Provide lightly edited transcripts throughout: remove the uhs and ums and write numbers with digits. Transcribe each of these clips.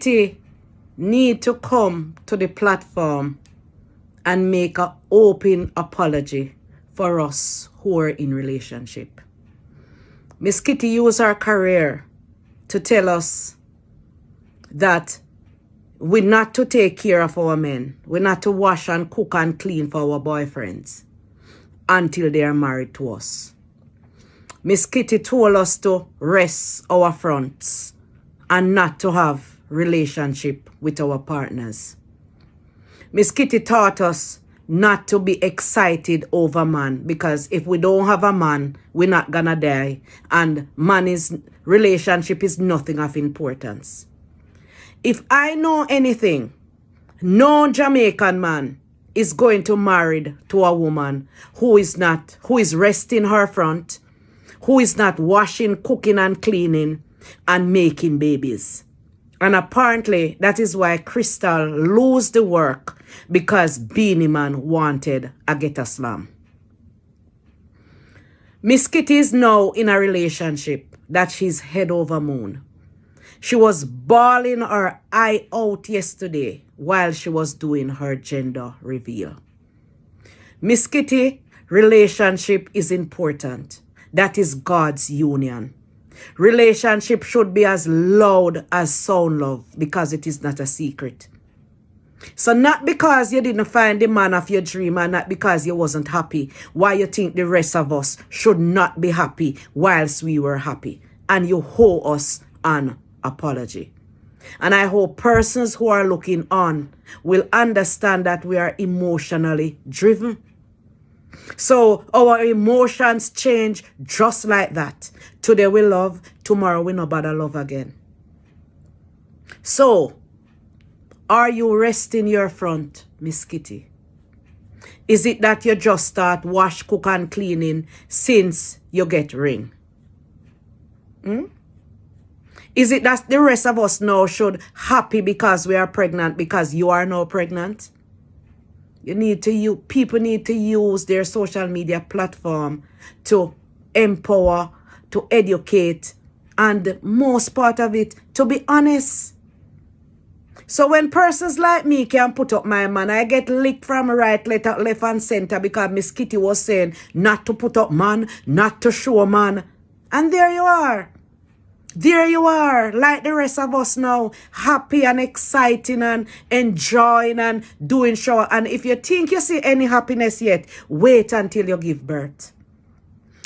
They need to come to the platform and make an open apology for us who are in relationship. Miss Kitty used her career to tell us that we're not to take care of our men. We're not to wash and cook and clean for our boyfriends until they are married to us. Miss Kitty told us to rest our fronts and not to have relationship with our partners. Miss Kitty taught us not to be excited over man, because if we don't have a man, we're not gonna die, and relationship is nothing of importance. If I know anything, no Jamaican man is going to marry to a woman who is resting her front, who is not washing, cooking and cleaning and making babies. And apparently that is why Crystal lost the work, because Beenie Man wanted a ghetto slam. Miss Kitty is now in a relationship that she's head over moon. She was bawling her eye out yesterday while she was doing her gender reveal. Miss Kitty, relationship is important. That is God's union. Relationship should be as loud as sound love, because it is not a secret. So not because you didn't find the man of your dream, and not because you wasn't happy, why you think the rest of us should not be happy whilst we were happy. And you owe us an apology. And I hope persons who are looking on will understand that we are emotionally driven. So our emotions change just like that. Today we love, tomorrow we no bother love again. So, are you resting your front, Miss Kitty? Is it that you just start wash, cook and cleaning since you get ring? Is it that the rest of us now should happy because we are pregnant because you are now pregnant? People need to use their social media platform to empower, to educate, and most part of it, to be honest. So when persons like me can put up my man, I get licked from right, left and center because Miss Kitty was saying not to put up man, not to show man. And there you are. There you are, like the rest of us now, happy and exciting and enjoying and doing show. And if you think you see any happiness yet, wait until you give birth.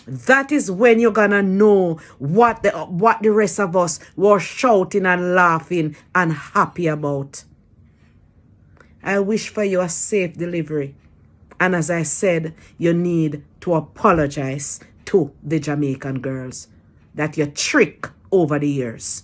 That is when you're gonna know what the rest of us were shouting and laughing and happy about. I wish for you a safe delivery. And as I said, you need to apologize to the Jamaican girls that you trick over the years.